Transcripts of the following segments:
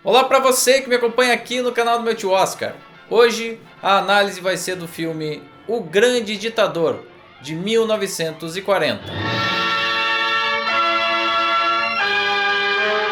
Olá para você que me acompanha aqui no canal do meu tio Oscar. Hoje a análise vai ser do filme O Grande Ditador, de 1940.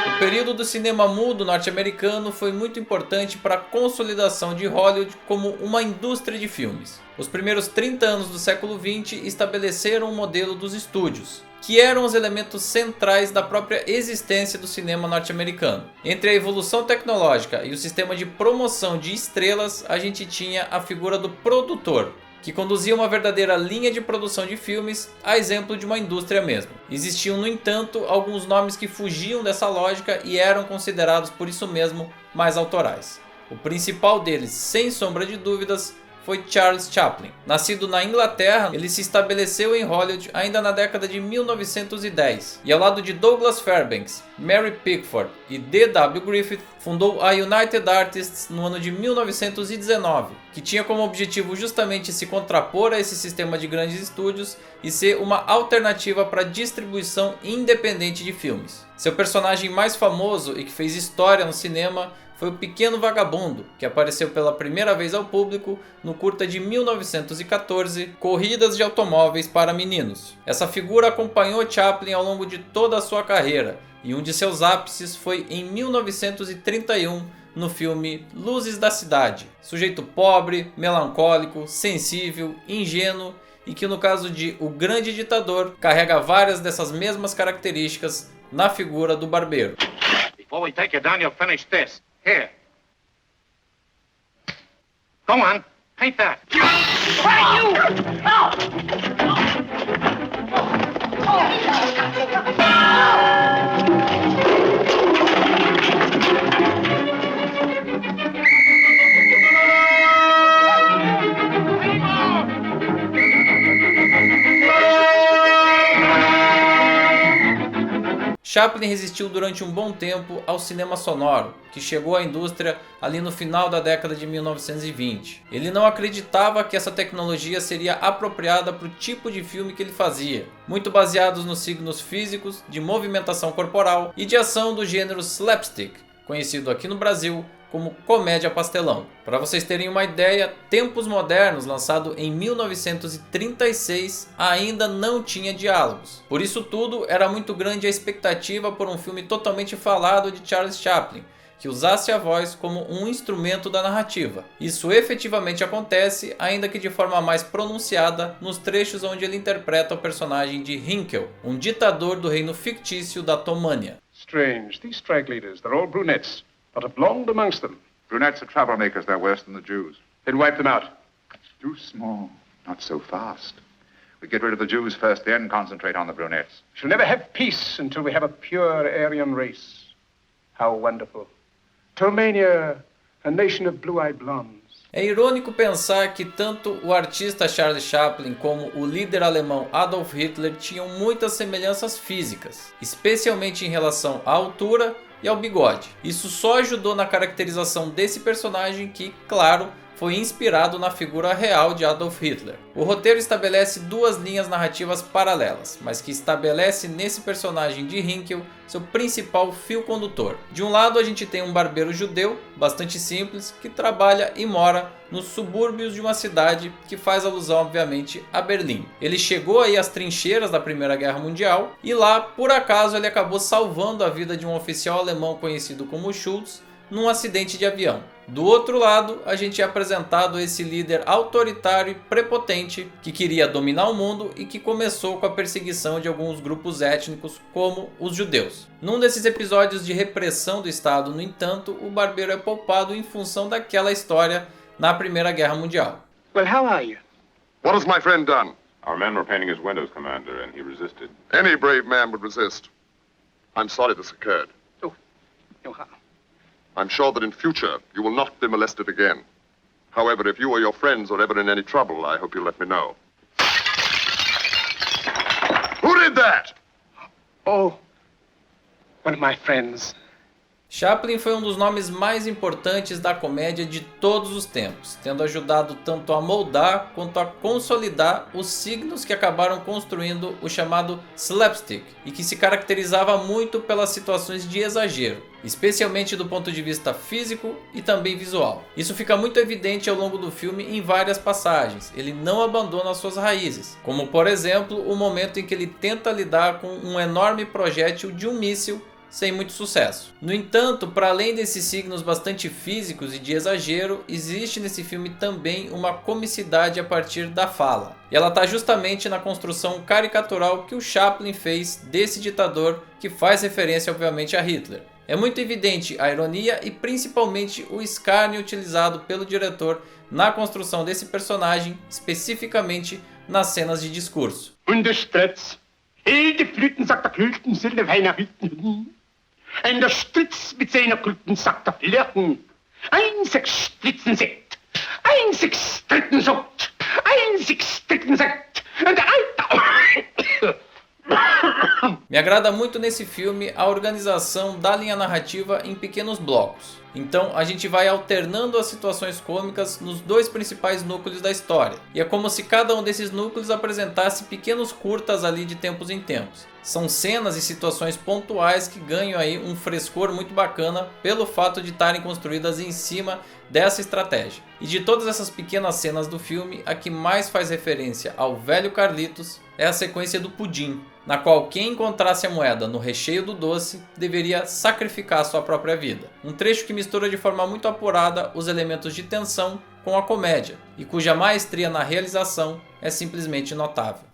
O período do cinema mudo norte-americano foi muito importante para a consolidação de Hollywood como uma indústria de filmes. Os primeiros 30 anos do século XX estabeleceram o modelo dos estúdios, que eram os elementos centrais da própria existência do cinema norte-americano. Entre a evolução tecnológica e o sistema de promoção de estrelas, a gente tinha a figura do produtor, que conduzia uma verdadeira linha de produção de filmes, a exemplo de uma indústria mesmo. Existiam, no entanto, alguns nomes que fugiam dessa lógica e eram considerados por isso mesmo mais autorais. O principal deles, sem sombra de dúvidas, foi Charles Chaplin. Nascido na Inglaterra, ele se estabeleceu em Hollywood ainda na década de 1910 e ao lado de Douglas Fairbanks, Mary Pickford e D.W. Griffith, fundou a United Artists no ano de 1919, que tinha como objetivo justamente se contrapor a esse sistema de grandes estúdios e ser uma alternativa para a distribuição independente de filmes. Seu personagem mais famoso e que fez história no cinema foi o Pequeno Vagabundo, que apareceu pela primeira vez ao público no curta de 1914, Corridas de Automóveis para Meninos. Essa figura acompanhou Chaplin ao longo de toda a sua carreira, e um de seus ápices foi em 1931, no filme Luzes da Cidade. Sujeito pobre, melancólico, sensível, ingênuo, e que no caso de O Grande Ditador, carrega várias dessas mesmas características na figura do barbeiro. Before we take you down, you'll finish this. Here. Go on. Paint that. Hey, you! Chaplin resistiu durante um bom tempo ao cinema sonoro, que chegou à indústria ali no final da década de 1920. Ele não acreditava que essa tecnologia seria apropriada para o tipo de filme que ele fazia, muito baseados nos signos físicos, de movimentação corporal e de ação do gênero slapstick, conhecido aqui no Brasil como comédia pastelão. Para vocês terem uma ideia, Tempos Modernos, lançado em 1936, ainda não tinha diálogos. Por isso tudo, era muito grande a expectativa por um filme totalmente falado de Charles Chaplin, que usasse a voz como um instrumento da narrativa. Isso efetivamente acontece, ainda que de forma mais pronunciada, nos trechos onde ele interpreta o personagem de Hinkel, um ditador do reino fictício da Tomânia. Strange, these strike leaders, they're all brunettes. Not a blonde amongst them. Brunettes are troublemakers. They're worse than the Jews. Then wipe them out. Too small. Not so fast. We get rid of the Jews first, then concentrate on the brunettes. We shall never have peace until we have a pure Aryan race. How wonderful. Tomania, a nation of blue-eyed blondes. É irônico pensar que tanto o artista Charles Chaplin como o líder alemão Adolf Hitler tinham muitas semelhanças físicas, especialmente em relação à altura e ao bigode. Isso só ajudou na caracterização desse personagem que, claro, foi inspirado na figura real de Adolf Hitler. O roteiro estabelece duas linhas narrativas paralelas, mas que estabelece nesse personagem de Hinkel seu principal fio condutor. De um lado a gente tem um barbeiro judeu, bastante simples, que trabalha e mora nos subúrbios de uma cidade que faz alusão obviamente a Berlim. Ele chegou aí às trincheiras da Primeira Guerra Mundial e lá, por acaso, ele acabou salvando a vida de um oficial alemão conhecido como Schultz num acidente de avião. Do outro lado, a gente é apresentado esse líder autoritário e prepotente que queria dominar o mundo e que começou com a perseguição de alguns grupos étnicos, como os judeus. Num desses episódios de repressão do Estado, no entanto, o barbeiro é poupado em função daquela história na Primeira Guerra Mundial. Well, how are you? What has my friend done? Our men were painting his windows, Commander, and he resisted. Any brave man would resist. I'm sorry this occurred. Oh, I'm sure that in future you will not be molested again. However, if you or your friends are ever in any trouble, I hope you'll let me know. Who did that? Oh, one of my friends. Chaplin foi um dos nomes mais importantes da comédia de todos os tempos, tendo ajudado tanto a moldar quanto a consolidar os signos que acabaram construindo o chamado slapstick, e que se caracterizava muito pelas situações de exagero, especialmente do ponto de vista físico e também visual. Isso fica muito evidente ao longo do filme em várias passagens. Ele não abandona suas raízes, como por exemplo o momento em que ele tenta lidar com um enorme projétil de um míssil sem muito sucesso. No entanto, para além desses signos bastante físicos e de exagero, existe nesse filme também uma comicidade a partir da fala. E ela está justamente na construção caricatural que o Chaplin fez desse ditador, que faz referência obviamente a Hitler. É muito evidente a ironia e principalmente o escárnio utilizado pelo diretor na construção desse personagem, especificamente nas cenas de discurso. Und der Stritz, de Flüten sagt der Klüten, Silde Weiner Hütten. Und der Stritz mit seiner Klüten sagt der Flirten. Einzig Stritzen Sekt, einzig Stritten Sucht, einzig Stritten Sekt. Und der Alter... Me agrada muito nesse filme a organização da linha narrativa em pequenos blocos. Então a gente vai alternando as situações cômicas nos dois principais núcleos da história. E é como se cada um desses núcleos apresentasse pequenos curtas ali de tempos em tempos. São cenas e situações pontuais que ganham aí um frescor muito bacana pelo fato de estarem construídas em cima dessa estratégia. E de todas essas pequenas cenas do filme, a que mais faz referência ao velho Carlitos é a sequência do pudim, na qual quem encontrasse a moeda no recheio do doce deveria sacrificar sua própria vida. Um trecho que mistura de forma muito apurada os elementos de tensão com a comédia, e cuja maestria na realização é simplesmente notável.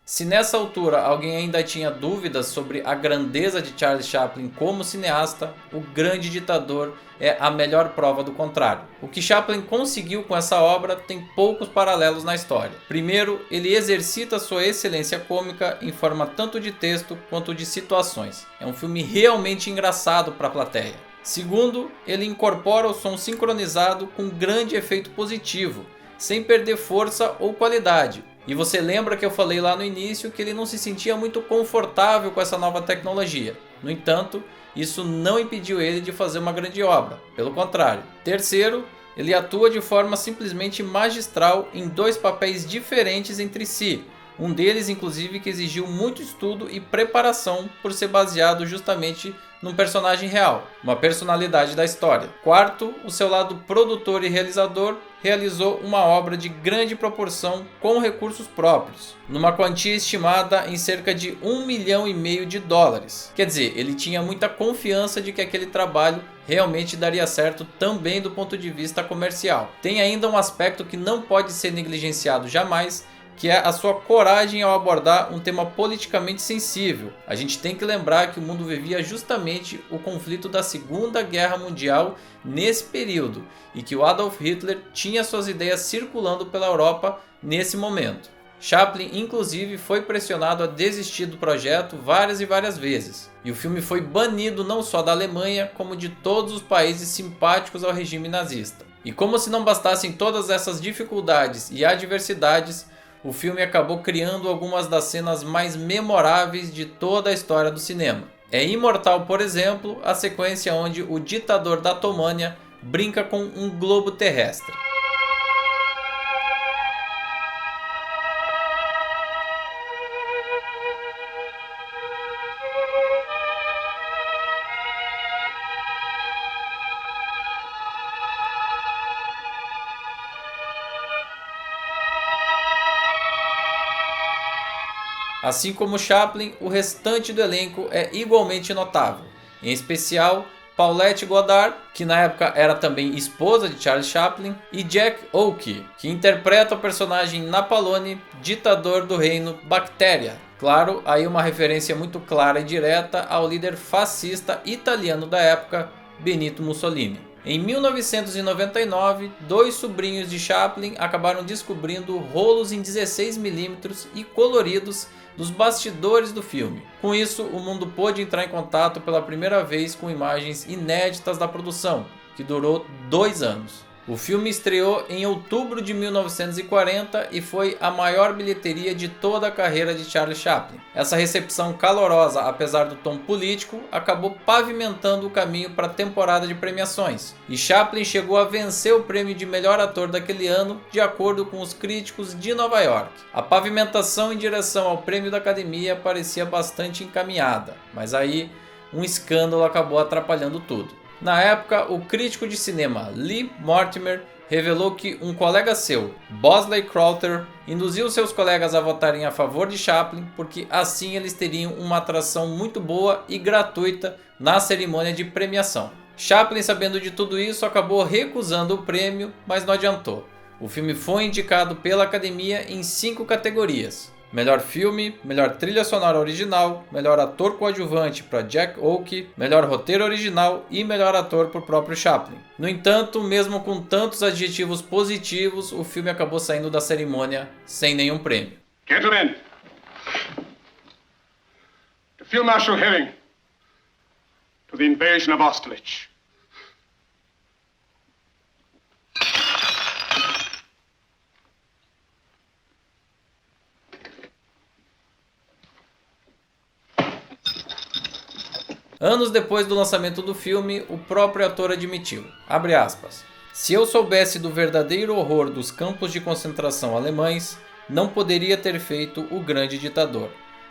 Se nessa altura alguém ainda tinha dúvidas sobre a grandeza de Charles Chaplin como cineasta, O Grande Ditador é a melhor prova do contrário. O que Chaplin conseguiu com essa obra tem poucos paralelos na história. Primeiro, ele exercita sua excelência cômica em forma tanto de texto quanto de situações. É um filme realmente engraçado para a plateia. Segundo, ele incorpora o som sincronizado com grande efeito positivo, sem perder força ou qualidade. E você lembra que eu falei lá no início que ele não se sentia muito confortável com essa nova tecnologia. No entanto, isso não impediu ele de fazer uma grande obra, pelo contrário. Terceiro, ele atua de forma simplesmente magistral em dois papéis diferentes entre si. Um deles, inclusive, que exigiu muito estudo e preparação por ser baseado justamente num personagem real, uma personalidade da história. Quarto, o seu lado produtor e realizador realizou uma obra de grande proporção com recursos próprios, numa quantia estimada em cerca de $1,5 milhão. Quer dizer, ele tinha muita confiança de que aquele trabalho realmente daria certo também do ponto de vista comercial. Tem ainda um aspecto que não pode ser negligenciado jamais, que é a sua coragem ao abordar um tema politicamente sensível. A gente tem que lembrar que o mundo vivia justamente o conflito da Segunda Guerra Mundial nesse período, e que o Adolf Hitler tinha suas ideias circulando pela Europa nesse momento. Chaplin, inclusive, foi pressionado a desistir do projeto várias e várias vezes, e o filme foi banido não só da Alemanha, como de todos os países simpáticos ao regime nazista. E como se não bastassem todas essas dificuldades e adversidades, o filme acabou criando algumas das cenas mais memoráveis de toda a história do cinema. É imortal, por exemplo, a sequência onde o ditador da Tomânia brinca com um globo terrestre. Assim como Chaplin, o restante do elenco é igualmente notável, em especial Paulette Goddard, que na época era também esposa de Charles Chaplin, e Jack Oakie, que interpreta o personagem Napalone, ditador do reino Bactéria. Claro, aí uma referência muito clara e direta ao líder fascista italiano da época, Benito Mussolini. Em 1999, 2 sobrinhos de Chaplin acabaram descobrindo rolos em 16mm e coloridos dos bastidores do filme. Com isso, o mundo pôde entrar em contato pela primeira vez com imagens inéditas da produção, que durou 2 anos. O filme estreou em outubro de 1940 e foi a maior bilheteria de toda a carreira de Charlie Chaplin. Essa recepção calorosa, apesar do tom político, acabou pavimentando o caminho para a temporada de premiações, e Chaplin chegou a vencer o prêmio de melhor ator daquele ano, de acordo com os críticos de Nova York. A pavimentação em direção ao prêmio da Academia parecia bastante encaminhada, mas aí um escândalo acabou atrapalhando tudo. Na época, o crítico de cinema Lee Mortimer revelou que um colega seu, Bosley Crowther, induziu seus colegas a votarem a favor de Chaplin porque assim eles teriam uma atração muito boa e gratuita na cerimônia de premiação. Chaplin, sabendo de tudo isso, acabou recusando o prêmio, mas não adiantou. O filme foi indicado pela Academia em 5 categorias: melhor filme, melhor trilha sonora original, melhor ator coadjuvante para Jack Oakie, melhor roteiro original e melhor ator para o próprio Chaplin. No entanto, mesmo com tantos adjetivos positivos, o filme acabou saindo da cerimônia sem nenhum prêmio. Gentlemen, to Field Marshal Herring, to the invasion of Austerlitz. Anos depois do lançamento do filme, o próprio ator admitiu, abre aspas, "Se eu soubesse do verdadeiro horror dos campos de concentração alemães, não poderia ter feito O Grande Ditador.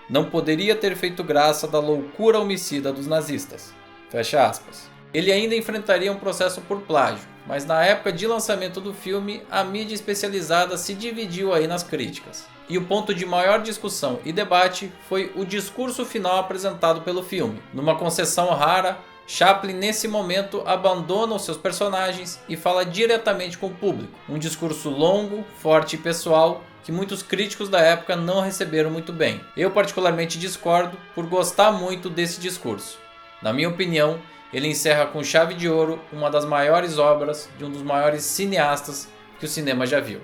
Não poderia ter feito graça da loucura homicida dos nazistas." Fecha aspas. Ele ainda enfrentaria um processo por plágio, mas na época de lançamento do filme, a mídia especializada se dividiu aí nas críticas. E o ponto de maior discussão e debate foi o discurso final apresentado pelo filme. Numa concessão rara, Chaplin nesse momento abandona os seus personagens e fala diretamente com o público. Um discurso longo, forte e pessoal que muitos críticos da época não receberam muito bem. Eu particularmente discordo por gostar muito desse discurso. Na minha opinião, ele encerra com chave de ouro uma das maiores obras de um dos maiores cineastas que o cinema já viu.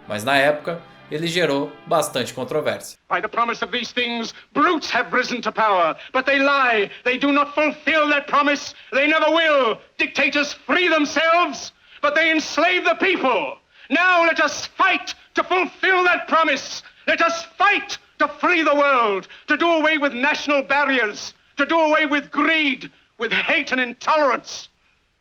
Mas na época, ele gerou bastante controvérsia. By the promise of these things, brutes have risen to power, but they lie. They do not fulfill that promise. They never will. Dictators free themselves, but they enslave the people. Now let us fight to fulfill that promise. Let us fight to free the world, to do away with national barriers, to do away with greed, with hate and intolerance.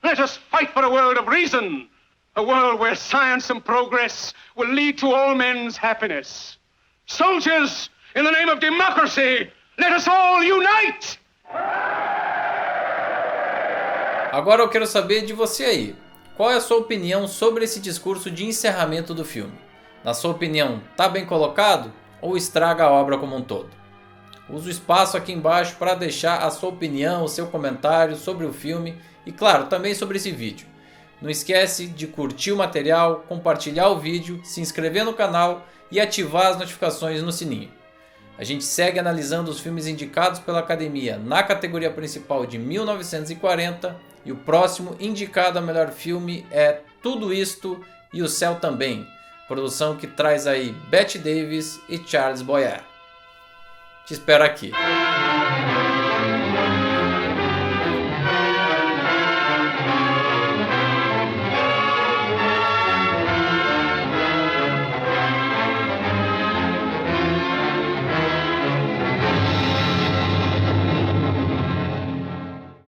Let us fight for a world of reason. A world where science and progress will lead to all men's happiness. Soldiers, in the name of democracy, let us all unite! Agora eu quero saber de você aí. Qual é a sua opinião sobre esse discurso de encerramento do filme? Na sua opinião, tá bem colocado ou estraga a obra como um todo? Use o espaço aqui embaixo para deixar a sua opinião, o seu comentário sobre o filme e, claro, também sobre esse vídeo. Não esquece de curtir o material, compartilhar o vídeo, se inscrever no canal e ativar as notificações no sininho. A gente segue analisando os filmes indicados pela Academia na categoria principal de 1940 e o próximo indicado a melhor filme é Tudo Isto e O Céu Também, produção que traz aí Bette Davis e Charles Boyer. Te espero aqui.